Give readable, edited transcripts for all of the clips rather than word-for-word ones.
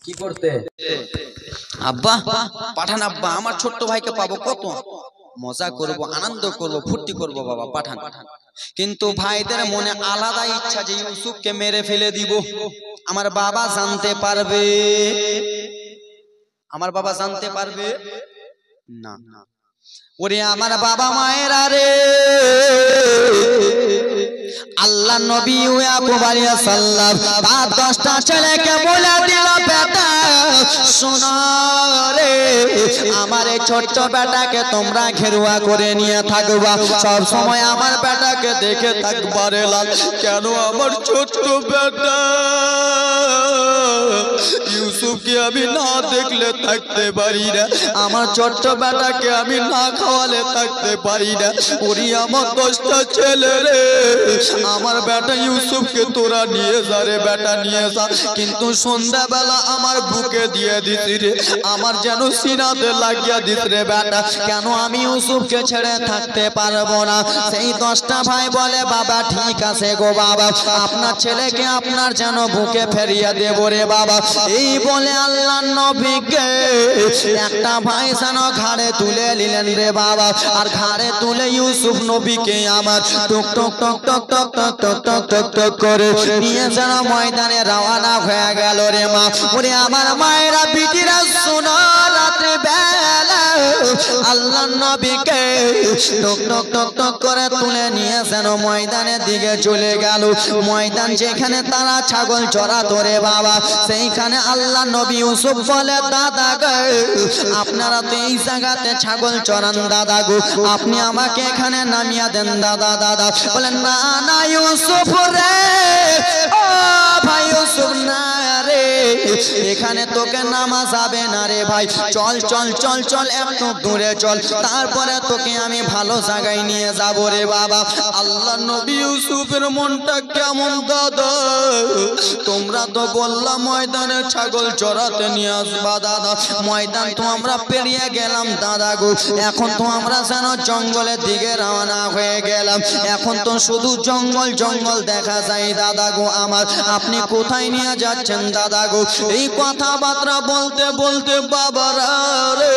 কি করতে? আব্বা পাঠান, আব্বা আমার ছোট্ট ভাইকে পাবো, কত মজা করব, আনন্দ করব, ফুর্তি করব বাবা, পাঠান। কিন্তু ভাইদের মনে আলাদা ইচ্ছা যে ইউসুফকে মেরে ফেলে দিব। আমার বাবা জানতে পারবে? আমার বাবা জানতে পারবে না। ওরে আমার বাবা মায়েরা রে, আল্লাহ নবী ইয়াকুব আলাইহিস সালাম তার 10টা ছেলেকে বলে দিল, বেটা শোনো রে, আমার এই ছোট্ট বেটাকে তোমরা ঘেরুয়া করে নিয়ে থাকবা, সব সময় আমার বেটাকে দেখে থাকবা রে লাল। কেন? আমার ছোট্ট বেটা ইউসুফকে আমি না দেখলে থাকতে পারি না, আমার ছোট্ট বেটাকে আমি না খাওয়ালে থাকতে পারি না। ওরে আমার 10টা ছেলে রে, আমার বেটা ইউসুফকে তোরা নিয়ে যা রে বেটা, নিয়ে যা। কিন্তু সন্ধ্যাবেলা আমার বুকে দিয়ে দিস রে, আমার যেন সিনাতে লাগিয়ে দিস রে বেটা। কেন? আমি ইউসুফকে ছেড়ে থাকতে পারবো না। সেই 10টা ভাই বলে, বাবা ঠিক আছে গো বাবা, আপনার ছেলেকে আপনার যেন বুকে ফেরিয়ে দেব রে বাবা। এই বলে আল্লাহ নবীকে একটা ভাই যেন ঘাড়ে তুলে নিলেন রে বাবা, আর ঘাড়ে তুলে ইউসুফ নবীকে আমার টক টক টক টক টক টক টক টক টক টক করে নিয়ে যেন ময়দানে রওনা হয়ে গেল রে মা। ওরে আমার মায়েরা বিটিরা শোনো, রাত্রে বেলা আল্লাহ নবীকে টক টক টক টক করে তুলে নিয়ে যেন ময়দানের দিকে চলে গেল। ময়দান যেখানে তারা ছাগল চড়াতো রে বাবা, সেইখানে আল্লাহ নবী ইউসুফ বলে, দাদা গো আপনারা তো এই জায়গাতে ছাগল চড়ান দাদা গো, আপনি আমাকে এখানে নামিয়ে দেন দাদা। দাদা বলেন, না না ইউসুফ রে, ও ভাই ইউসুফ না রে, এখানে তোকে নামা যাবে না রে ভাই, চল চল চল চল একটু দূরে চল, তারপরে তোকে আমি ভালো জায়গায় নিয়ে যাব রে বাবা। আল্লাহ নবী ইউসুফের মনটা কেমন, দাদা তোমরা তো বললাম ময়দানে ছাগল চড়াতে নিয়ে আসবা দাদা, ময়দান তো আমরা পেরিয়ে গেলাম দাদা গো, এখন তো আমরা যেন জঙ্গলের দিকে রওনা হয়ে গেলাম, এখন তো শুধু জঙ্গল জঙ্গল দেখা যায় দাদা গো আমার, আপনি কোথায় নিয়ে যাচ্ছেন দাদা গো? এই কথাবার্তা বলতে বলতে বাবারা রে,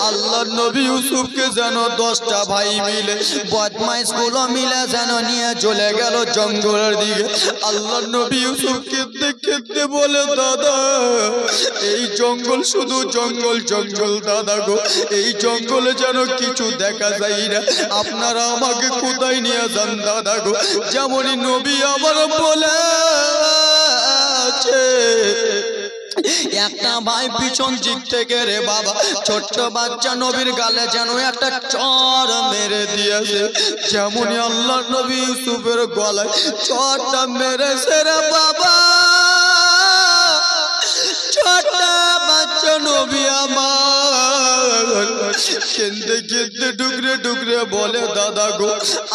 আল্লাহ নবী ইউসুফকে যেন 10টা ভাই মিলে, বদমাইশ গুলো মিলে যেন নিয়ে চলে গেল জঙ্গলের দিকে। আল্লাহ নবী ইউসুফ কেঁদতে কেঁদতে বলে, দাদা এই জঙ্গল শুধু জঙ্গল জঙ্গল দাদা গো, এই জঙ্গলে যেন কিছু দেখা যায় না, আপনারা আমাকে কোথায় নিয়ে যান দাদা গো? যেমনই নবী আমার বলে একটা ভাই পিছন দিক থেকে রে বাবা ছোট্ট বাচ্চা নবীর গালে যেন একটা চর মেরে দিয়েছে, যেমনই আল্লাহ নবী ইউসুফের গলায় চরটা মেরেছে রে বাবা, ছোট বাচ্চা নবী আমার কেঁদে কেঁদে ডুকরে ডুকরে বলে, দাদা গো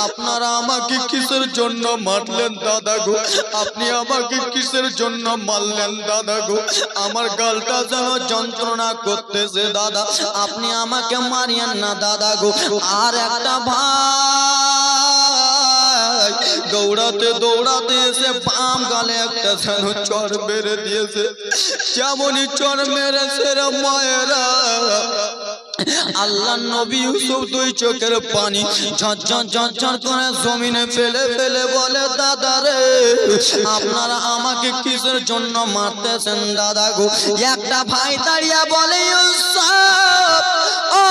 আপনারা আমাকে কিসের জন্য মারলেন দাদা গো, আপনি আমাকে কিসের জন্য মারলেন দাদা গো, আমার গালটা যেন যন্ত্রণা করতেছে দাদা, আপনি আমাকে মারিয়েন না দাদা গো। আর একটা ভাই দৌড়াতে দৌড়াতে এসে বাম গালে একটা যেন চর মেরে দিয়েছে, যেমনই চর মেরেছে রে মায়েরা, আল্লাহ নবী ইউসুফ 2 চোখের পানি ঝরঝর ঝরঝর করে জমিনে ফেলে ফেলে বলে, দাদা রে আপনারা আমাকে কিসের জন্য মারতেছেন দাদা গো? একটা ভাই দাঁড়িয়ে বলে, ইউসুফ ও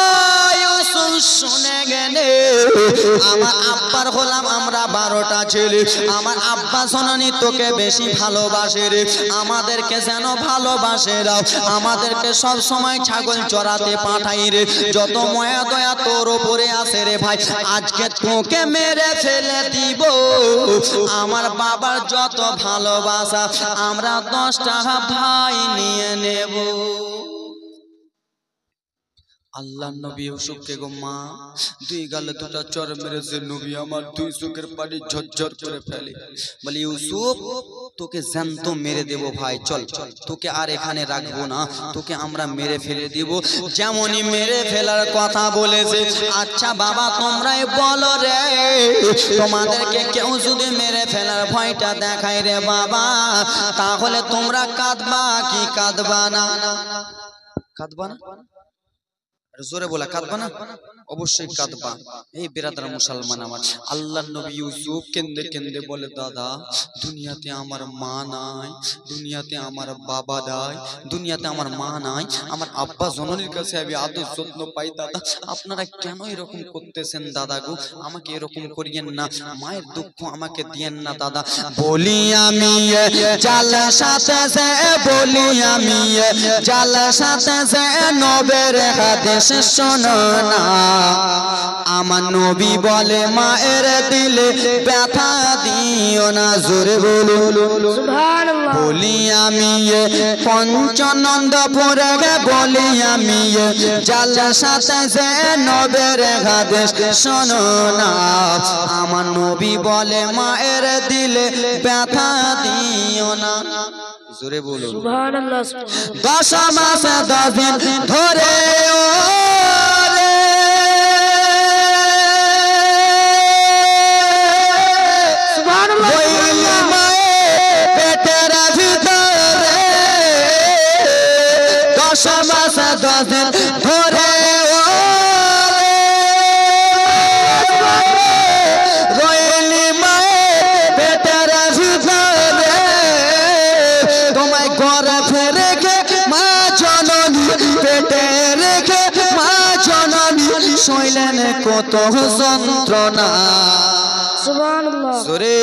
ইউসুফ শুনে গেলে আমার আব্বার হলাম আমরা 12টা ছেলে, আমার আব্বা শোনানি তোকে বেশি ভালোবাসে রে, আমাদেরকে যেন ভালোবাসে রাও, আমাদেরকে সব সময় ছাগল চড়াতে পাঠাই রে, যত মায়া দয়া তোর উপরে আসে রে ভাই, আজকে তোকে মেরে ফেলে দিব, আমার বাবার যত ভালোবাসা আমরা 10টা ভাই নিয়ে নেব। আল্লাহ নবী ইউসুফকে গো মা দুই গালে দুটা চর মেরেছে নবী আমার দুই চোখের পানি ঝরঝর করে ফেলে বলে ইউসুফ তোকে জ্যান্ত মেরে দেব ভাই চল তোকে আর এখানে রাখবো না তোকে আমরা মেরে ফেলে দিব যেমনই মেরে ফেলার কথা বলেছে আচ্ছা বাবা তোমরাই বলো রে তোমাদেরকে কেউ যদি মেরে ফেলার ভয়টা দেখায় রে বাবা তাহলে তোমরা কাঁদবা কি কাঁদবা না কাঁদবা না জোরে বলা কাঁদবা না অবশ্যই কাঁদবা এই বিরাদর মুসলমান আমার আল্লাহর নবী ইউসুফ কেঁদে কেঁদে বলে দাদা দুনিয়াতে আমার মা নাই দুনিয়াতে আমার বাবা নাই দুনিয়াতে আমার মা নাই আমার আব্বা জননীর কাছে আমি আদর যত্ন পাই দাদা আপনারা কেন এরকম করতেছেন দাদা গো আমাকে এরকম করিয়েন না মায়ের দুঃখ আমাকে দিয়েন না দাদা বলি আমি জালা সাথে সে বলি আমি জালা সাথে সে নবের হাদিস শোনো না আমার নবী বলে মায়ের দিলে ব্যথা দিও না জোরে বলুন সুবহানাল্লাহ বলি আমি পঞ্চনন্দপুরে বলি আমি জালা সাথে যে নবের হাদিস শোনো না আমার নবী বলে মায়ের দিলে ব্যথা দিও না জোরে বলুন সুবহানাল্লাহ 10 মাস 10 দিন ধরে ধরে রইলি মায়ের পেটের ভিতরে তোমায় ঘরে ফেরে মা জননী পেটে রেখে মা জননী শৈলেন কত যন্ত্রণা সুবহানাল্লাহ জোরে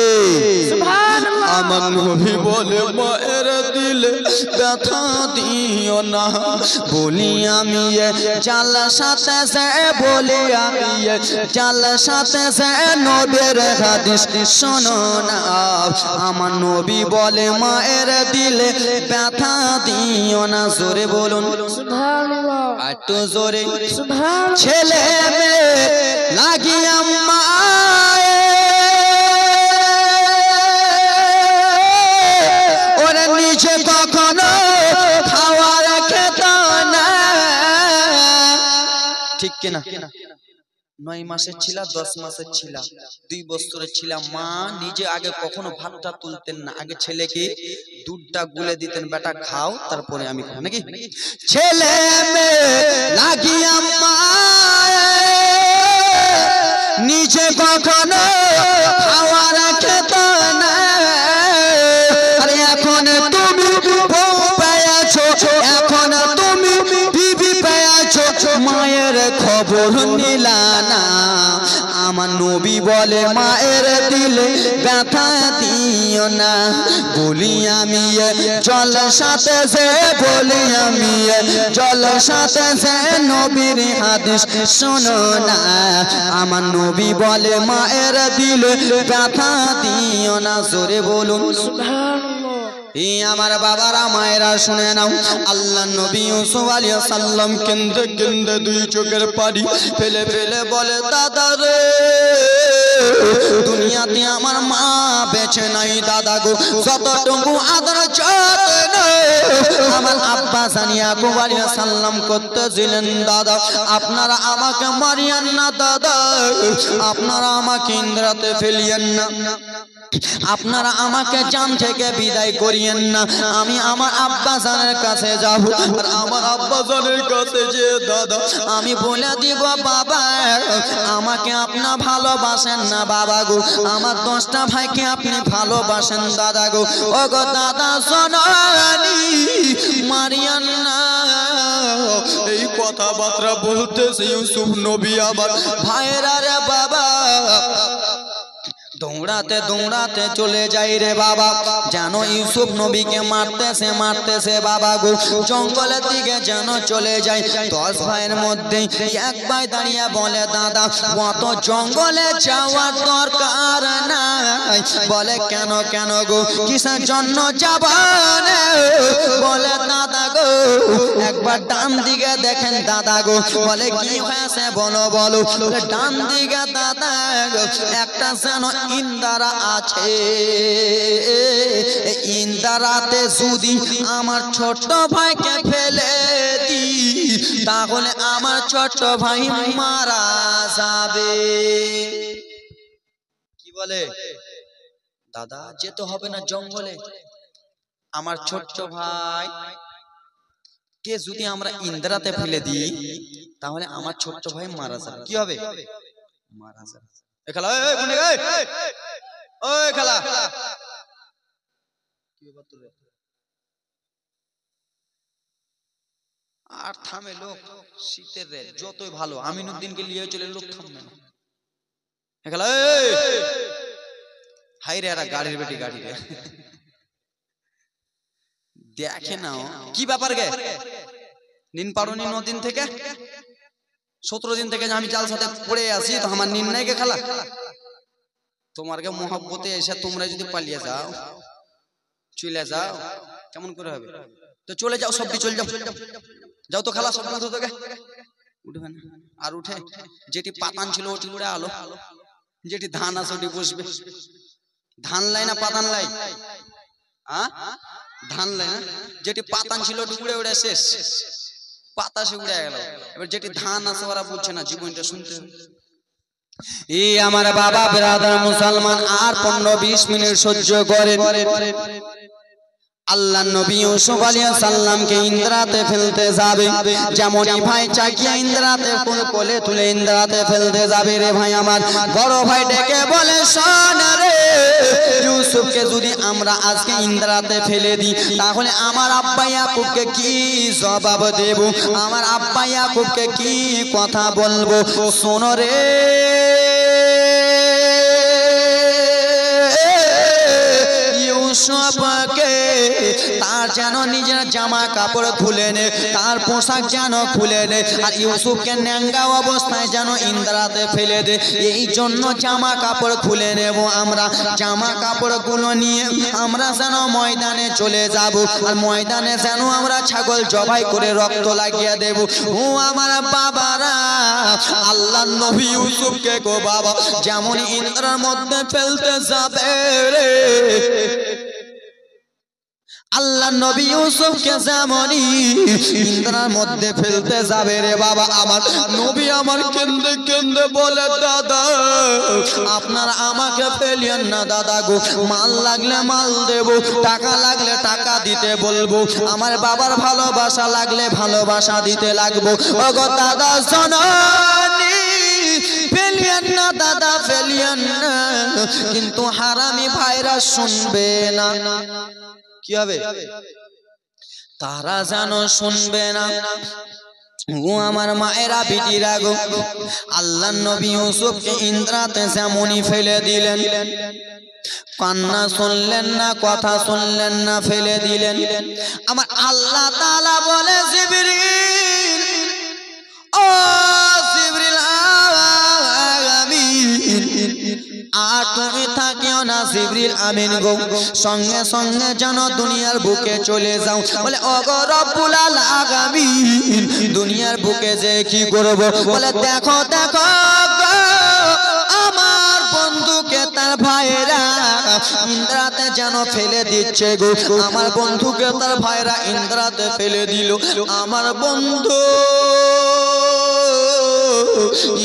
সুবহানাল্লাহ আমার নবী বলে মায়ের দিলে ব্যথা দিও না বলি আমি জালা সাথে সে বলি আমি জালা সাথে সে নবীর হাদিস শোনো না আমার নবী বলে মায়ের দিলে ব্যথা দিও না জোরে বলুন সুবহানাল্লাহ একটু জোরে সুবহানাল্লাহ ছেলে মেয়ে লাগিয়া মা কখনো খাওয়ার খেত না ঠিক কিনা 9 মাসের ছিল 10 মাসের ছিল 2 বছরের ছিল মা নিজে আগে কখনো ভাতটা তুলতেন না আগে ছেলেকে দুধটা গুলে দিতেন বেটা খাও তারপরে আমি খাই নাকি ছেলে মেয়ে লাগিয়া মা নিজে কখনো খাওয়ার খেত না আরে এখন তুমি বউ পেয়েছো এখন তুমি বিবি পেয়েছো মায়ের খবর নিলা না আমার নবী বলে মায়ের দিলে ব্যথা দিও না বলি আমি জল সাথে সে বলি আমি জল সাথে সে নবীর হাদিস শোনো না আমার নবী বলে মায়ের দিলে ব্যথা দিও না জোরে বলুন সুবহানাল্লাহ আমার বাবারা মায়েরা শুনে নাও আল্লাহ নবী ইউসুফ আলাইহিস সালাম কেঁদে কেঁদে দুই চোখের পানি ফেলে ফেলে বলে দাদা রে দুনিয়াতে আমার মা বেঁচে নাই দাদা গো যতটুকু আদর যত্ন আমার আব্বা জানিয়া ইয়াকুব আলাইহিস সালাম করতেছিলেন দাদা আপনারা আমাকে মারিয়েন না দাদা আপনারা আমাকে ইন্দ্রাতে ফেলিয়েন না আপনারা আমাকে জান থেকে বিদায় করিয়েন না আমি আমার আব্বা জানের কাছে যাব আর আমার আব্বা জানের কাছে যে দাদা আমি বলে দিব বাবা আমাকে আপনি ভালোবাসেন না বাবা গো আমার 10টা ভাইকে আপনি ভালোবাসেন দাদা গো ও গো দাদা সোনানি মারিয়ান না এই কথাবার্তা বলতেছে ইউসুফ নবী আবার ভাইরা রে বাবা দৌড়াতে দৌড়াতে চলে যাই রে বাবা জানো ইউসুফ নবীকে মারতেছে মারতেছে বাবা গো জঙ্গলের দিকে যেন চলে যায় 10 ভাইয়ের মধ্যে এক ভাই দাঁড়িয়ে বলে দাদা অত জঙ্গলে যাওয়ার দরকার নাই বলে কেন কেন গো কিসের জন্য যাব বলে দাদা গো একবার ডান দিকে দেখেন দাদা গো, বলে কি হয়েছে বলো বলো। ডান দিকে দাদা গো একটা যেন ইন্দারা আছে, ইন্দারাতে যদি আমার ছোট ভাইকে ফেলে দি তাহলে আমার ছোট ভাই মারা যাবে। কি বলে দাদা, যেতে হবে না জঙ্গলে, আমার ছোট্ট ভাই কে যদি আমরা ইন্দ্রাতে ফেলে দিই তাহলে আমার ছোট্ট ভাই মারা যাবে। কি হবে? মারা যাবে। এ খেলা, এই কোনে গই, ওই খেলা কি ব্যাপার তোর? আর থামে লোক, শীতের রে যতই ভালো আমিনুদ্দিনকে নিয়ে চলে লোক থামবে না। এ খেলা, এই হাই রে, এরা গাড়ির বেটি গাড়ি রে দেখে নাও কি ব্যাপার গে। নিন পারোনি 9 দিন থেকে, 17 দিন থেকে আমি জাল সাথে পড়ে আসি, তো আমার নিন নাই গে খেলা। তোমার গে মোহাব্বতে এসে তোমরা যদি পালিয়ে যাও, চলে যাও, কেমন করে হবে? তো চলে যাও, সবটি চলে যাও, যাও তো খেলা, সব উঠো তো গে। উঠবে না আর উঠে যেটি পাতান ছিল ওটি উড়ে আলো, যেটি ধান আছে ওটি বসবে। ধান লাই না পাতান লাই? ধান লাই না? যেটি পাতান ছিল ওটি উড়ে উড়ে শেষ, পাতা সে উড়ে গেল। এবার যেটি ধান আছে ওরা বুঝছে না, জীবনটা শুনতে। এই আমার বাবা ব্রাদার মুসলমান আর 15-20 মিনিট সহ্য করে আল্লাহ নবী ইউসুফ আলাইহিস সালামকে ইন্দ্রাতে ফেলতে যাবে। যেমনই ভাই চাকিয়া ইন্দ্রাতে কোলে তুলে ইন্দ্রাতে ফেলতে যাবে রে ভাই আমার বড় ভাই ডেকে বলে, শোন রে, ইউসুফকে যদি আমরা আজকে ইন্দ্রাতে ফেলে দিই তাহলে আমার আব্বা ইয়াকুবকে কি জবাব দেব, আমার আব্বা ইয়াকুবকে কি কথা বলবো? শোনো রে, ইউসুফকে তার যেন নিজের জামা কাপড় খুলে নে, তার পোশাক যেন খুলে নে, আর ইউসুফকে ন্যাঙ্গা অবস্থায় যেন ইন্দ্রাতে ফেলে দে। এই জন্য জামা কাপড় খুলে নেব আমরা, জামা কাপড় গুলো নিয়ে আমরা যেন ময়দানে চলে যাব, আর ময়দানে যেন আমরা ছাগল জবাই করে রক্ত লাগিয়ে দেব। ও আমার বাবারা, আল্লাহ নবী ইউসুফকে গো বাবা যেমন ইন্দ্রার মধ্যে ফেলতে যাবে রে, আল্লাহ নবী ইউসুফকে যেমনই ইন্দ্রার মধ্যে ফেলতে যাবে রে বাবা, আমার নবী আমার কেন্দে কেন্দে বলে, দাদা আপনারা আমাকে ফেলিয়েন না দাদা গো, মাল লাগলে মাল দেব, টাকা লাগলে টাকা দিতে বলবো, আমার বাবার ভালোবাসা লাগলে ভালোবাসা দিতে লাগবো। ওগো দাদা জননী ফেলিয়েন না দাদা, ফেলিয়েন না, কিন্তু হারামি ভাইরা শুনবে না। কি হবে? তারা যেন শুনবে না। ও আমার মায়েরা বিটিরা গো, আল্লাহ নবী ইউসুফকে ইন্দ্রাতে যেমনই ফেলে দিলেন, কান্না শুনলেন না, কথা শুনলেন না, ফেলে দিলেন। আমার আল্লাহ তাআলা বলে, জিবরিল, ও জিবরিল আর তুমি থাকিও না জিবরিল আমিন গো, সঙ্গে সঙ্গে যেন দুনিয়ার বুকে চলে যাও। বলে ওগো রব্বুল আলামিন, দুনিয়ার বুকে যে কি করব? বলে দেখো দেখো আমার বন্ধুকে তার ভাইরা ইন্দ্রাতে যেন ফেলে দিচ্ছে গো, আমার বন্ধুকে তার ভাইরা ইন্দ্রাতে ফেলে দিল। আমার বন্ধু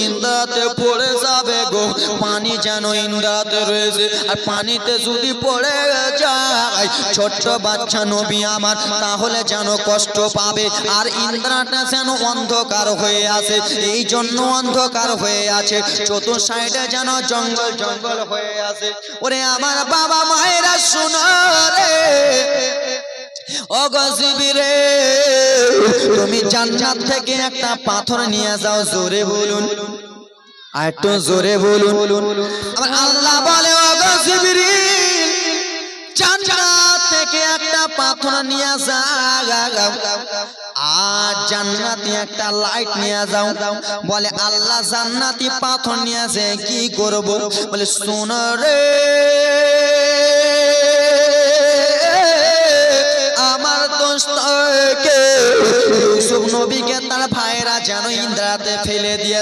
ইন্দ্রাতে পড়ে যাবে গো, পানি যেন ইন্দ্রাতে রয়েছে, আর পানিতে যদি পড়ে যায় ছোট্ট বাচ্চা নবী আমার, তাহলে যেন কষ্ট পাবে। আর ইন্দ্রাটা যেন অন্ধকার হয়ে আছে, এই জন্য অন্ধকার হয়ে আছে, চতুর্থ সাইডে যেন জঙ্গল জঙ্গল হয়ে আছে। ওরে আমার বাবা মায়েরা শোনো রে, ও গজিবিরে, তুমি জান্নাত থেকে একটা পাথর নিয়ে যাও, জোরে বলুন, আর একটু জোরে বলুন। আমার আল্লাহ বলে, ও গজিবিরিল, জান্নাত থেকে একটা পাথর নিয়ে যাও, আর জান্নাতি একটা লাইট নিয়ে যাও। বলে আল্লাহ জান্নাতি পাথর নিয়ে যে কি করব? বলে শোনো রে, আমার দোস্তকে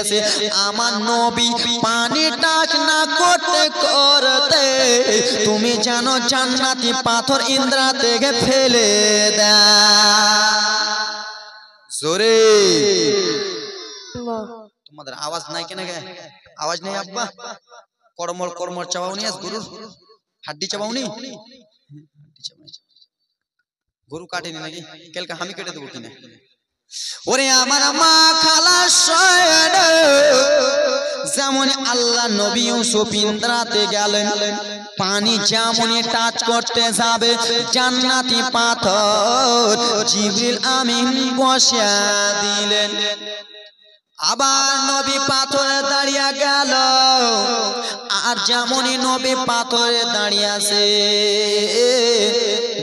দিয়েছে আমার নবী পানি টাচ না করতে করতে তুমি জানো জান্নাতি পাথর ইন্দ্রা থেকে ফেলে দাও। জোরে তোমাদের আওয়াজ নাই কেন? আওয়াজ নেই আব্বা? কর্মর কর্মর চাবাওনি? আজ গরুর হাড্ডি চাবাওনি? গরু কাটেনি নাকি? কালকে আমি কেটে দেবো কিনা? ওরে আমার মা খালা যেমন আল্লাহ নবী ইউসুফ ইন্দ্রাতে গেলেন, পানি যেমন টাচ করতে যাবে জান্নাতি পাথর জিবরিল আমিন বসিয়ে দিলেন। আবার নবী পাথরে দাঁড়িয়ে গেল, আর যেমনই নবী পাথরে দাঁড়িয়ে আছে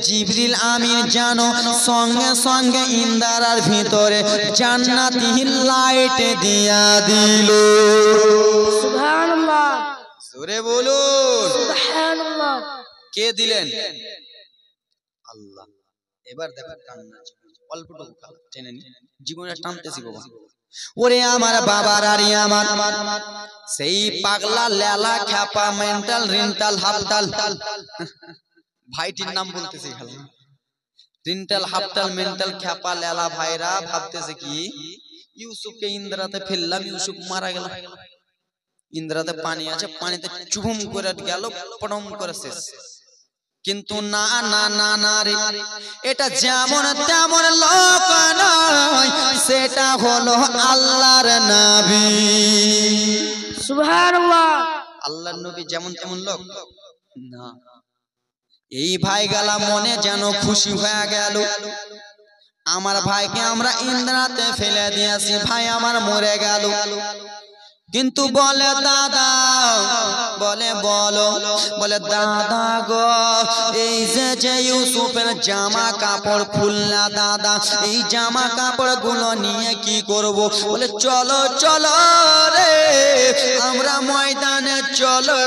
জিবরিল আমিন জানো সঙ্গে সঙ্গে ইন্দারার ভিতরে জান্নাতি লাইট দিয়া দিল। সুবহানাল্লাহ, জোরে বলুন সুবহানাল্লাহ। কে দিলেন? আল্লাহ। এবার দেখো কান্না, অল্পটুকু কান্না টেনে নি, জীবনে টানতেছি বাবা। ওরে আমার বাবার আরি আমার সেই পাগলা লেলা খ্যাপা মেন্টাল রিন্টাল হাফটাল, ভাইটির নাম বলতেছি খালি, রিন্টাল হাফটাল মেন্টাল খ্যাপা লেলা ভাইরা ভাবতেছে কি ইউসুফকে ইন্দ্রাতে ফেললাম, ইউসুফ মারা গেল, ইন্দ্রাতে পানি আছে, পানিতে চুহুম করে গেল, পড়ম করে শেষ। কিন্তু না না না না রে, এটা যেমন তেমন লোক নয়, সেটা হলো আল্লাহর নবী। সুবহানাল্লাহ। আল্লাহর নবী যেমন তেমন লোক না। এই ভাই গালা মনে যেন খুশি হয়ে গেল, আমার ভাইকে আমরা ইন্দ্রাতে ফেলে দিয়েছি, ভাই আমার মরে গেল। কিন্তু বলে দাদা, বলে বলো, বলে দাদা গো এই যে ইউসুফের জামা কাপড় খুলনা দাদা, এই জামা কাপড় গুলো নিয়ে কি করব? বলে চলো চলো রে আমরা ময়দানে চলো,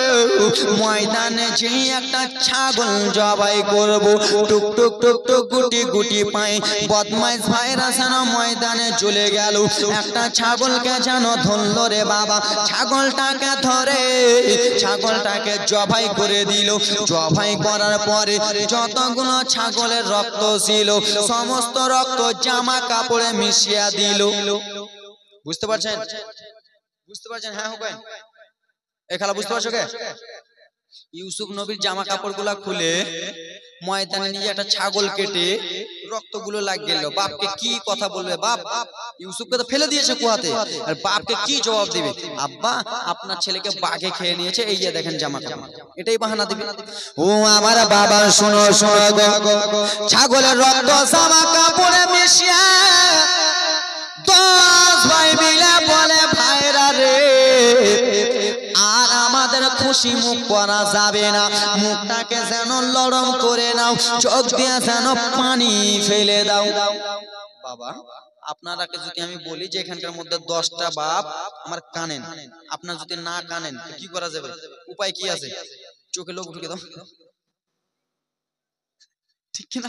ময়দানে যে একটা ছাগল জবাই করব। টুক টুক টুক টুক গুটি গুটি পায়ে বদমাইশ ভাইরা যেন ময়দানে চলে গেল, একটা ছাগলকে যেন ধরলো রে বাবা, ছাগলটাকে ধরে ছাগলটাকে জবাই করে দিল। জবাই করার পরে যতগুলো ছাগলের রক্ত ছিল সমস্ত রক্ত জামা কাপড়ে মিশিয়ে দিল। বুঝতে পারছেন? বুঝতে পারছেন? হ্যাঁ হোক এ খালা বুঝতে পারছো কে? ইউসুফ নবীর জামা কাপড় গুলা খুলে ময়দানে নিয়ে একটা ছাগল কেটে রক্তগুলো লাগ গেল। বাপকে কি কথা বলবে? বাপ ইউসুফকে তো ফেলে দিয়েছে কুয়াতে, আর বাপকে কি জবাব দিবে? আব্বা আপনার ছেলেকে বাঘে খেয়ে নিয়েছে, এই যে দেখেন জামা কাপড়, এটাই বাহানা দিবে। ও আমার বাবা শোনো শোনো গো, ছাগলের রক্ত জামা কাপড়ে মিশিয়ে 10 ভাই মিলে বলে ভাইরা রে আর আমাদের খুশি মুখ করা যাবে না, মুখটাকে যেন লরম করে নাও, চোখ দিয়ে যেন পানি ফেলে দাও। বাবা আপনারাকে যদি আমি বলি যে এখানকার মধ্যে 10টা বাপ আমার কানেন, আপনারা যদি না কানেন তো কি করা যাবে? উপায় কি আছে? চোখে লোক ঢুকে দাও, ঠিক কি না?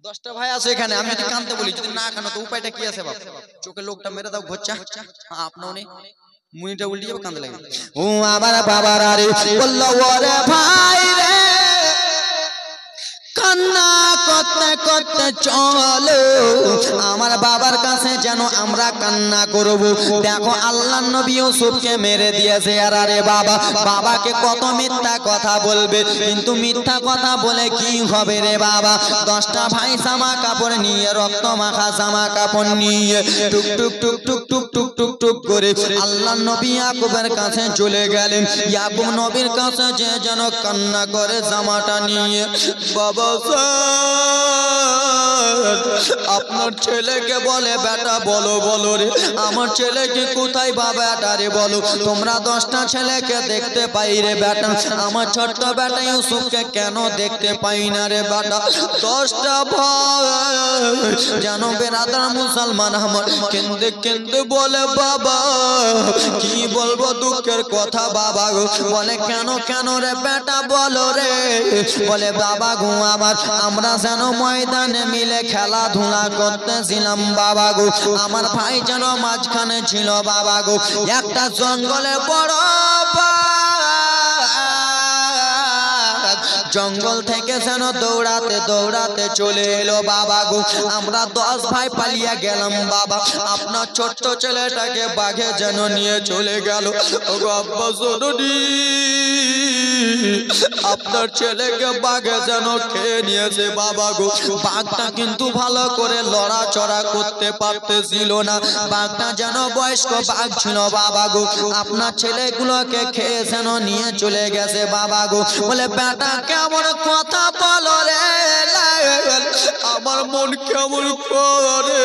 10টা ভাই আছে এখানে, আমি যদি কানতে বলি, যদি না কানো তো উপায়টা কি আছে? বাপ চোখে লোকটা মেরে দাও, ঘচ্চা আপনাও নেই, মুনিটা উল্টে যাবে, কান্দে লাগে। ও আমার বাবার আরে বললো ওরে ভাই রে কান্না করতে করতে চলো আমার বাবার কাছে যেন আমরা কান্না করব। দেখো আল্লাহর নবী ইউসুফকে মেরে দিয়েছে, আর আরে বাবা বাবাকে কত মিথ্যা কথা বলবে, কিন্তু মিথ্যা কথা বলে কি হবে রে বাবা? 10টা ভাই জামা কাপড় নিয়ে, রক্ত মাখা জামা কাপড় নিয়ে টুক টুক টুক টুক টুক টুক টুক টুক করে আল্লাহর নবী ইয়াকুবের কাছে চলে গেলেন। ইয়াকুব নবীর কাছে যে যেন কান্না করে জামাটা নিয়ে, বাবা আপনার ছেলেকে বলে বেটা বলো বলো রে, আমার ছেলেকে কোথায় বাবা বেটা রে বলো, তোমরা 10টা ছেলেকে দেখতে পাই রে বেটা, আমার ছোট্ট বেটা ইউসুফকে কেন দেখতে পাই না রে বেটা? 10টা ভাই জানো বেরাদার মুসলমান আমার কেন্দে কেন্দে বলে বাবা কি বলবো দুঃখের কথা বাবা গো। বলে কেন কেন রে বেটা বলো রে? বলে বাবা গো আমার আমরা যেন ময়দানে মিলে খেলাধুলা খেলাধুলা করতেছিলাম বাবা গো, আমার ভাই যেন মাঝখানে ছিল বাবা গো। একটা জঙ্গলে বড় জঙ্গল থেকে যেন দৌড়াতে দৌড়াতে চলে এলো বাবা গো। আমরা 10 ভাই পালিয়ে গেলাম বাবা, আপনার ছোট্ট ছেলেটাকে বাঘে যেন নিয়ে চলে গেল। ও গো আব্বা জননী, আপনার ছেলেকে বাঘে যেন খেয়ে নিয়েছে বাবা গো। বাঘটা কিন্তু ভালো করে লড়াচড়া করতে পারতেছিল না, বাঘটা যেন বয়স্ক বাঘ ছিল বাবা গো। আপনার ছেলেগুলোকে খেয়ে যেন নিয়ে চলে গেছে বাবা গো। বলে বেটা কেমন কথা বলো রে, আমার মন কেমন করে,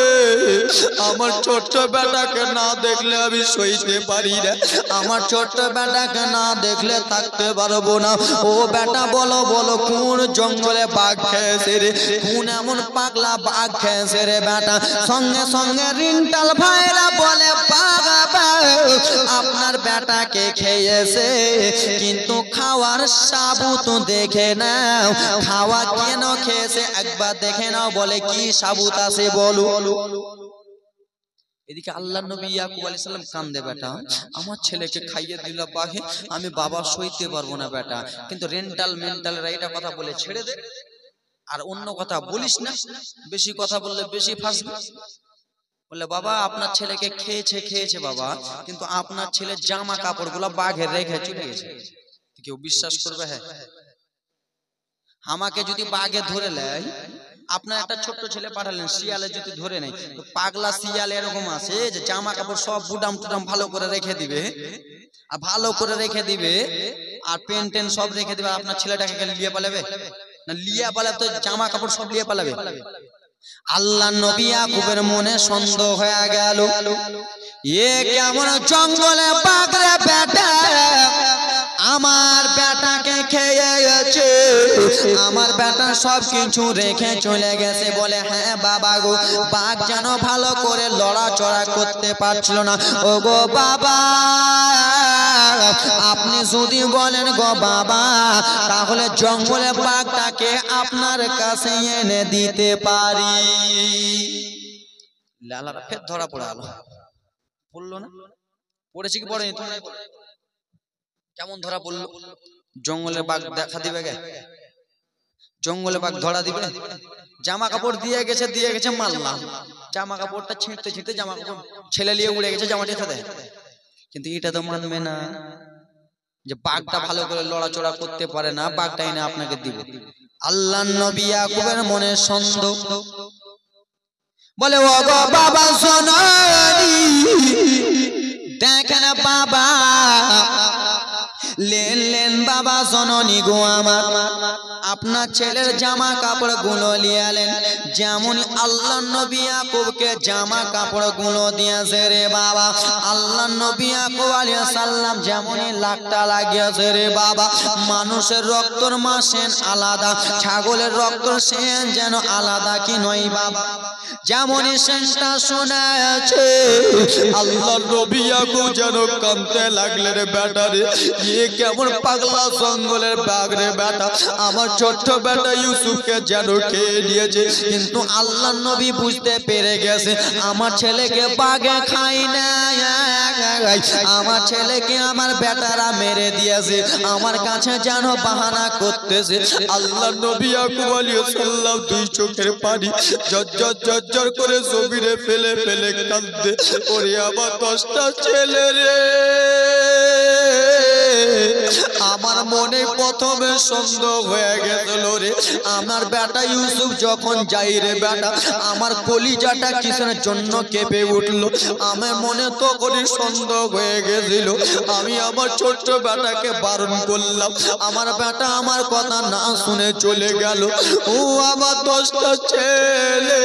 আমার ছোট্ট বেটাকে না দেখলে আমি সইতে পারি না, আমার ছোট্ট বেটাকে না দেখলে থাকতে পারবো না। ও বেটা বলো বলো কোন জঙ্গলে বাঘ খেয়েছে রে, কোন এমন পাগলা বাঘ খেয়েছে রে বেটা? সঙ্গে সঙ্গে রিন্টাল ভাইরা বলে আপনার বেটাকে খেয়েছে, কিন্তু খাওয়ার সাবুত দেখে নাও, খাওয়া কেন খেয়েছে একবার দেখে নাও। বলে কি সাবুত আছে বলো। এদিকে আল্লাহর নবী ইয়াকুব আলাইহিস সালাম কান্দে, বেটা আমার ছেলেকে খাইয়ে দিল বাঘে, আমি বাবা সইতে পারবো না বেটা। কিন্তু রেন্টাল মেন্টালরা এটা কথা বলে ছেড়ে দে, আর অন্য কথা বলিস না, বেশি কথা বললে বেশি ফাঁসবি। বলে বাবা আপনার ছেলেকে খেয়েছে খেয়েছে বাবা, কিন্তু আপনার ছেলের জামা কাপড়গুলো বাঘে রেখে চলে গেছে। কেউ বিশ্বাস করবে? হ্যাঁ, আমাকে যদি বাঘে ধরে নেয়, আপনার একটা ছোট্ট ছেলে পাঠালেন, শিয়ালে যদি ধরে নেয়, তো পাগলা শিয়াল এরকম আছে যে জামা কাপড় সব বুটাম টুটাম ভালো করে রেখে দিবে, আর ভালো করে রেখে দিবে, আর পেন টেন সব রেখে দিবে। আপনার ছেলেটাকে লিয়ে পালাবে না? লিয়ে পালাবে তো জামা কাপড় সব লিয়ে পালাবে। আল্লাহ নবী ইয়াকুবের মনে সন্দেহ হয়ে গেল, এ কেমন জঙ্গলে বাঘ রে বেটা, আমার বেটাকে খেয়ে গেছে, আমার বেটা সব কিছু রেখে চলে গেছে। বলে হ্যাঁ বাবা গো, বাঘ যেন ভালো করে লড়াচড়া করতে পারছিল না। ও গো বাবা, আপনি যদি বলেন গো বাবা, তাহলে জঙ্গলে বাঘটাকে আপনার কাছে এনে দিতে পারি। লালারা ফের ধরা পড়ে গেল, পড়লো না? পড়েছে কি পড়েনি? তোমরা কেমন ধরা পড়লো? জঙ্গলে বাঘ দেখা দিবে গে? জঙ্গলে বাঘ ধরা দিবে? জামা কাপড় দিয়ে গেছে মারলাম, জামা কাপড়টা ছিঁড়তে ছিঁড়তে জামা কাপড় ছেলে নিয়ে উড়ে গেছে, জামাটি সাথে। কিন্তু এটা তো মানবে না যে বাঘটা ভালো করে লড়াচড়া করতে পারে না, বাঘটা এনে আপনাকে দিব। আল্লাহর নবী ইয়াকুবের মনে সন্দেহ। বলে ও গো বাবা সোনারি, দেখেন বাবা, লেন লেন বাবা জননী গো আমার, আপনার ছেলের জামা কাপড় গুলো লিয়ালেন, যেমন আল্লাহ নবী ইয়াকুবকে জামা কাপড় গুলো দিয়েছে রে বাবা। আল্লাহ নবী ইয়াকুব আলাইহিস সালাম যেমনই লাকটা লাগিয়েছে রে বাবা, মানুষের রক্তর মাসেন আলাদা, ছাগলের রক্তর সেন যেন আলাদা কি নয় বাবা, যেমনই সেনটা শোনাছে। আল্লাহ নবী ইয়াকুব যেন কাঁদতে লাগলেন, বেটা রে এ কেমন পাগলা জঙ্গলের বাঘ রে বেটা, আমার ছোট্ট বেটা ইউসুফকে যেন খেয়ে নিয়েছে। কিন্তু আল্লাহ নবী বুঝতে পেরে গেছে, আমার ছেলেকে বাঘে খাই না, আমার ছেলেকে আমার বেটারা মেরে দিয়েছে, আমার কাছে যেন বাহানা করতেছে। আল্লাহ নবী ইয়াকুব আলাইহিস সালাম দুই চোখের পানি ঝরঝর করে জমিনে ফেলে ফেলে কাঁদতে, ওরে আমার 10টা ছেলে রে। আমার মনে প্রথমে সন্দেহ হয়ে গেছিল রে, আমার বেটা ইউসুফ যখন যাই রে বেটা, আমার কলিজাটা কিসের জন্য কেঁপে উঠলো, আমার মনে তো করে সন্দেহ হয়ে গেছিল। আমি আমার ছোট্ট বেটাকে বারণ করলাম, আমার বেটা আমার কথা না শুনে চলে গেল। ও আমার 10টা ছেলে,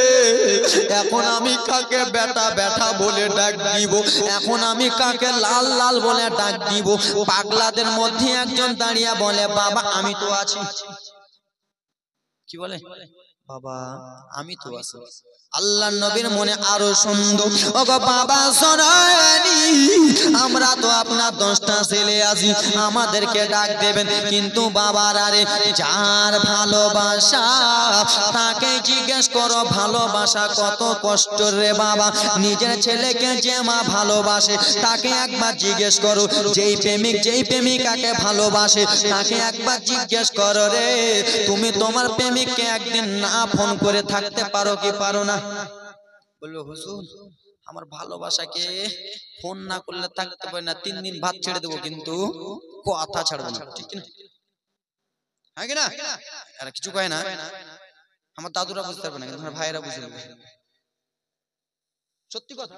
এখন আমি কাকে বেটা বেটা বলে ডাক দিব, এখন আমি কাকে লাল লাল বলে ডাক দিব? পাগলাদের মধ্যে একজন দাঁড়িয়ে বলে বাবা আমি তো আছি। কি বলে? বাবা আমি তো আছি। আল্লাহ নবীর মনে আরো সুন্দর, ওগো বাবা শোনানি, আমরা তো আপনার 10টা ছেলে আছি, আমাদেরকে ডাক দেবেন, কিন্তু বাবার আরে যার ভালোবাসা তাকে জিজ্ঞেস করো ভালোবাসা কত কষ্ট রে বাবা। নিজের ছেলেকে যে মা ভালোবাসে তাকে একবার জিজ্ঞেস করো, যেই প্রেমিক যেই প্রেমিকাকে ভালোবাসে তাকে একবার জিজ্ঞেস করো রে, তুমি তোমার প্রেমিককে একদিন না ফোন করে থাকতে পারো কি পারো না? বললো হুজুর আমার ভালোবাসাকে ফোন না করলে থাকতে পারি না, 3 দিন ভাত ছেড়ে দেবো কিন্তু কথা ছাড়বো না, ঠিক না? হ্যাঁ কি না? আর কিছু কয় না, আমার দাদুরা বুঝতে পারবে না কিন্তু আমার ভাইয়েরা বুঝে নেবে, সত্যি কথা।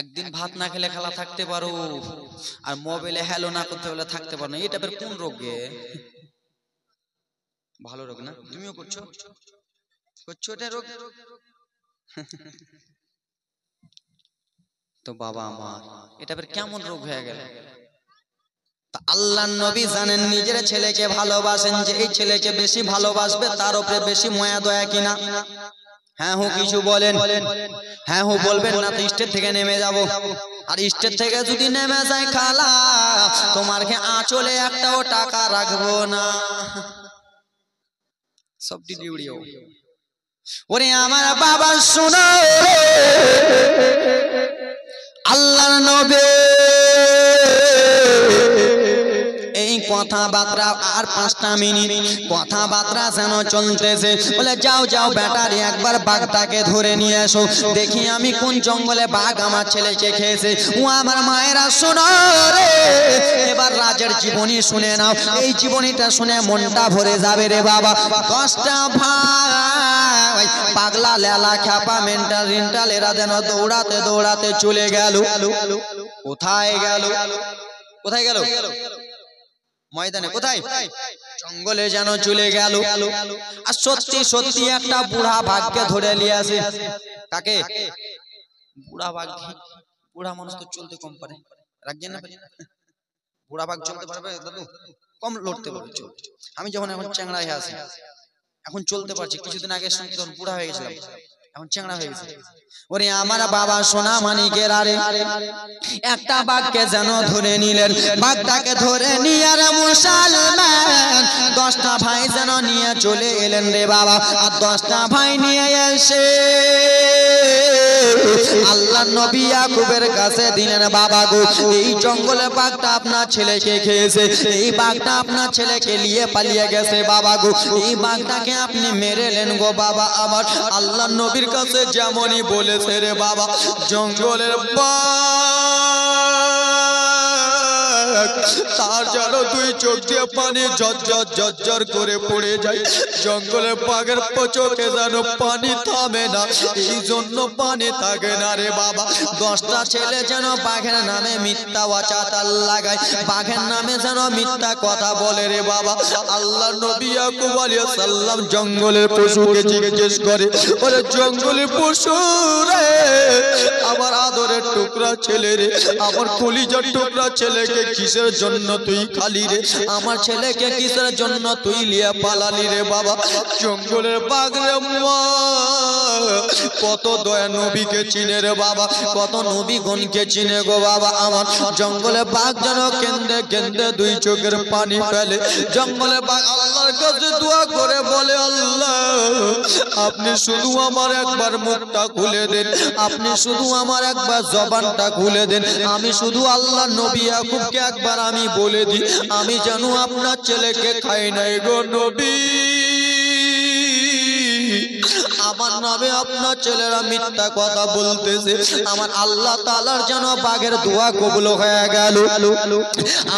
একদিন ভাত না খেলে খালা থাকতে পারো, আর মোবাইলে হ্যালো না করতে হলে থাকতে পারো না। এটা কোন রোগ গে? ভালো রোগ না? তুমিও করছো করছো এটা রোগ? তো বাবা আমার এটা কেমন রোগ হয়ে গেল? আল্লাহ নবী জানেন নিজের ছেলেকে ভালোবাসেন, যে এই ছেলেকে বেশি ভালোবাসবে তার উপরে বেশি মায়া দয়া কিনা। হ্যাঁ হু কিছু বলেন, হ্যাঁ হু বলবেন না তো স্টেজ থেকে নেমে যাব। আর স্টেজ থেকে যদি নেমে যায় খালা, তোমার আঁচলে একটাও টাকা রাখবো না, সব ডিউড়িও। ওরে আমার বাবা শোনো, আল্লাহর নবী এই কথাবার্তা আর 5টা মিনিট কথাবার্তা যেন চলতেছে। বলে যাও যাও ব্যাটারি একবার বাঘটাকে ধরে নিয়ে এসো, দেখি আমি কোন জঙ্গলে বাঘ আমার ছেলেকে খেয়েছে। ও আমার মায়েরা শোনো রে, এবার রাজের জীবনী শুনে নাও, এই জীবনীটা শুনে মনটা ভরে যাবে রে বাবা। 10টা ভাই পাগলা লেলা খ্যাপা মেন্টাল রিন্টাল এরা যেন দৌড়াতে দৌড়াতে চলে গেল। কোথায় গেল? কোথায় গেল? ময়দানে। কোথায়? জঙ্গলে যেন চলে গেল। আর সত্যি সত্যি একটা বুড়া বাঘকে ধরে নিয়ে আসে। কাকে? বুড়া বাঘ। বুড়া মানুষ তো চলতে কম পারে, রাখছেন না? বুড়া বাঘ চলতে পারবে দাদু? কম লড়তে পারবে। আমি যখন এখন চ্যাংড়া হয়ে আছি, এখন চলতে পারছি, কিছুদিন আগে শুনতে তখন বুড়া হয়ে গেছিলাম, এখন চ্যাংড়া হয়ে গেছে। ওরে আমার বাবা সোনা মানিকের আরে একটা বাঘকে যেন ধরে নিলেন, বাঘটাকে ধরে নিয়ে আর মুসলমান 10টা ভাই যেন নিয়ে চলে এলেন রে বাবা। আর 10টা ভাই নিয়ে এসে আল্লাহ নবী ইয়াকুবের কাছে দিলেন, বাবা গো এই জঙ্গলে বাঘটা আপনার ছেলেকে খেয়েছে, এই বাঘটা আপনার ছেলেকে নিয়ে পালিয়ে গেছে বাবা গো, এই বাঘটাকে আপনি মেরেলেন গো বাবা। আবার আল্লাহ নবীর কাছে যেমনই বলেছে রে বাবা, জঙ্গলের তার যেন 2 চোখ দিয়ে পানি ঝরঝর করে পড়ে যায়। জঙ্গলের বাঘের চোখে যেন পানি থামে না, এই জন্য পানি থাকে না রে বাবা। 10টা ছেলে যেন বাঘের নামে মিথ্যা ওয়াচাতাল লাগায়, বাঘের নামে যেন মিথ্যা কথা বলে রে বাবা। আল্লাহ নবী ইয়াকুব আলাইহিস সালাম জঙ্গলের পশুকে জিজ্ঞেস করে, বলে জঙ্গলের পশু রে, আমার আদরের টুকরা ছেলে রে, আমার কলিজার টুকরা ছেলেকে কিসের জন্য তুই খালি রে, আমার ছেলেকে কিসের জন্য তুই লিয়া পালালি রে বাবা? জঙ্গলের বাঘ রে মা, কত দয়া নবীকে চিনে রে বাবা, কত নবীগণকে চিনে গো বাবা। আমার জঙ্গলে বাঘ যেন কেন্দে কেন্দে 2 চোখের পানি ফেলে। জঙ্গলে বাঘ আল্লাহর কাছে দোয়া করে বলে, আল্লাহ আপনি শুধু আমার একবার মুখটা খুলে দেন, আপনি শুধু আমার একবার জবানটা খুলে দেন, আমি শুধু আল্লাহ নবী ইয়াকুবকে একবার আমি বলে দিই, আমি যেন আপনার ছেলেকে খাই নাই গো নবী। আমার নামে আপনার ছেলেরা মিথ্যা কথা বলতেছে, আমার আল্লাহ তাআলার যেন বাঘের দোয়া কবুল হয়ে গেল।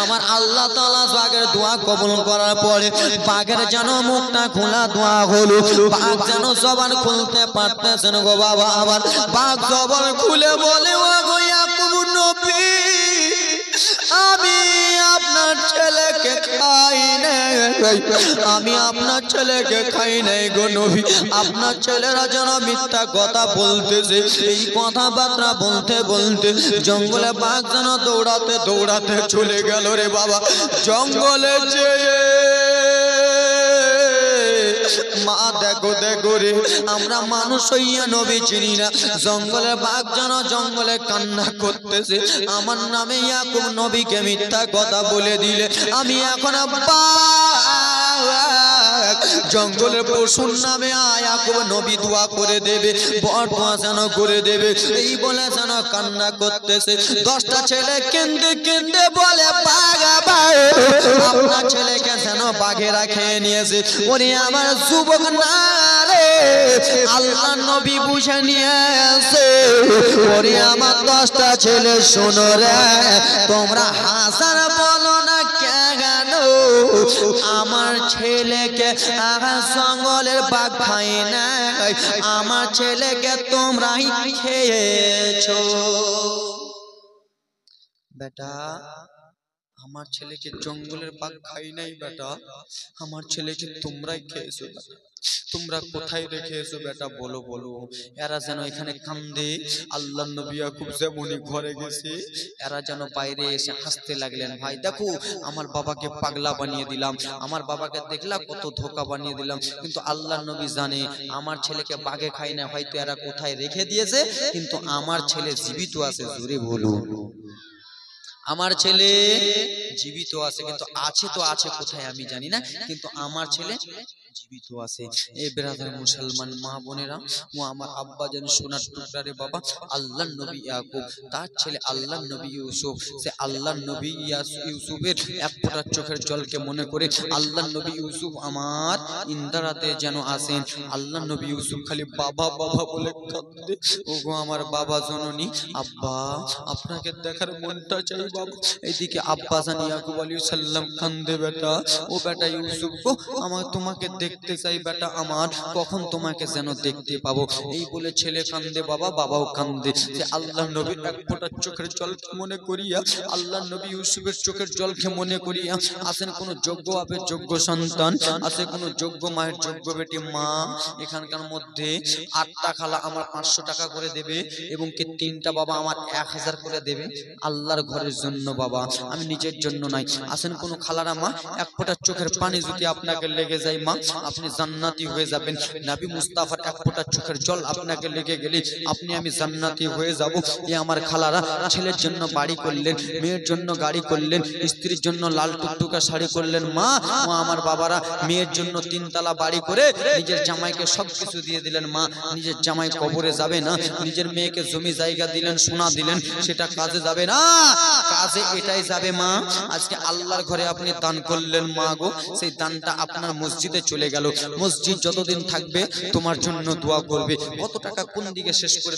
আমার আল্লাহ তাআলা বাঘের দোয়া কবুল করার পরে বাঘের যেন মুখটা খোলা দোয়া হলো, বাঘ যেন জবান খুলতে পারতেছেন গো বাবা। আমার বাঘ জবান খুলে বলে, ও গো ইয়াকুব নবী, আমি আপনার ছেলেকে খাই নাই, আমি আপনার ছেলেকে খাই নাই গো নবী। আপনার ছেলেরা যেন মিথ্যা কথা বলতেছে। এই কথাবার্তা বলতে বলতে জঙ্গলে বাঘ যেন দৌড়াতে দৌড়াতে চলে গেল রে বাবা। জঙ্গলে যেয়ে মা দেখো দেখো রে, আমরা মানুষ হইয়া নবী চিনি না, জঙ্গলের বাঘ যেন জঙ্গলে কান্না করতেছে, আমার নামে ইয়াকুব নবীকে মিথ্যা কথা বলে দিলে আমি এখন জঙ্গলের পশুর নামে ইয়াকুব নবী দোয়া করে দেবে, বড় দোয়া যেন করে দেবে, এই বলে যেন কান্না করতেছে। 10টা ছেলে কেঁদে কেঁদে বলে আপনার ছেলেকে যেন বাঘেরা খেয়ে নিয়েছে। ওরে আমার যুবক না রে, আল্লাহ নবী বুঝে নিয়েছে। ওরে আমার 10টা ছেলে শোনো রে, তোমরা হাজার বলো না কেন, আমার ছেলেকে জঙ্গলের বাঘ খায় না, আমার ছেলেকে তোমরাই খেয়েছো। বেটা আমার ছেলেকে জঙ্গলের বাঘ খাই নাই বেটা, আমার ছেলেকে তোমরাই খেয়েছো। তোমরা কোথায় রেখেছো বেটা বলো বলো। এরা যেন এখানে কান্দে, আল্লাহ নবী ইয়াকুব যেমনই ঘরে গেছে এরা যেন বাইরে এসে হাসতে লাগলেন। ভাই দেখো আমার বাবাকে পাগলা বানিয়ে দিলাম, আমার বাবাকে দেখলা কত ধোকা বানিয়ে দিলাম, কিন্তু আল্লাহ নবী জানে আমার ছেলেকে বাঘে খাই না, হয়তো এরা কোথায় রেখে দিয়েছে, কিন্তু আমার ছেলে জীবিত আছে। জোরে বলুন, আমার ছেলে জীবিত আছে, কিন্তু আছে তো আছে কোথায় আমি জানি না, কিন্তু আমার ছেলে জীবিত আছে। এই ব্রাদার মুসলমান মা বোনেরা, ও আমার আব্বা যেন সোনার টুকরা রে বাবা, আল্লাহ নবী ইয়াকুব তার ছেলে আল্লাহ নবী ইউসুফ, সে আল্লাহ নবী ইউসুফের এক ফোঁটা চোখের জলকে মনে করে আল্লাহ নবী ইউসুফ আমার ইন্দারাতে যেন আসেন। আল্লাহ নবী ইউসুফ খালি বাবা বাবা বলে কাঁদে। ও গো আমার বাবা জননী, আব্বা আপনাকে দেখার মনটা চাই বাবা। এইদিকে আব্বা জান ইয়াকুব আলাইহিস সালাম কান্দে, বেটা ও বেটা ইউসুফ গো, আমার তোমাকে দেখতে চাই বেটা আমার, কখন তোমাকে যেন দেখতে পাবো। এই বলে ছেলে কান্দে, বাবা বাবাও কান্দে। যে আল্লাহ নবীর এক ফোঁটা চোখের জলকে মনে করিয়া, আল্লাহ নবী ইউসুফের চোখের জলকে মনে করিয়া আসেন কোন যোগ্য বাপের যোগ্য সন্তান, আছে কোন যোগ্য মায়ের যোগ্য বেটি মা, এখানকার মধ্যে 8টা খালা আমার 500 টাকা করে দেবে, এবং কি 3টা বাবা আমার 1000 করে দেবে আল্লাহর ঘরের জন্য বাবা, আমি নিজের জন্য নাই। আসেন কোন খালারা মা, এক ফোঁটা চোখের পানি যদি আপনাকে লেগে যায় মা, আপনি জান্নাতি হয়ে যাবেন। নবী মুস্তাফার এক ফোঁটা চোখের জল আপনাকে লেগে গেলে আপনি আমি জান্নাতি হয়ে যাব। এই আমার খালারা ছেলের জন্য বাড়ি করলেন, মেয়ের জন্য গাড়ি করলেন, স্ত্রীর জন্য লাল টুকটুকা শাড়ি করলেন। মা ও আমার বাবারা মেয়ের জন্য 3 তলা বাড়ি করে নিজের জামাইকে সবকিছু দিয়ে দিলেন। মা নিজের জামাই কবরে যাবে না, নিজের মেয়েকে জমি জায়গা দিলেন, সোনা দিলেন, সেটা কাজে যাবে না, কাজে এটাই যাবে মা আজকে আল্লাহর ঘরে আপনি দান করলেন মা গো, সেই দানটা আপনার মসজিদে চলে গেল। মসজিদ যতদিন থাকবে তোমার জন্য দোয়া করবে। কত টাকা কোন দিকে শেষ করে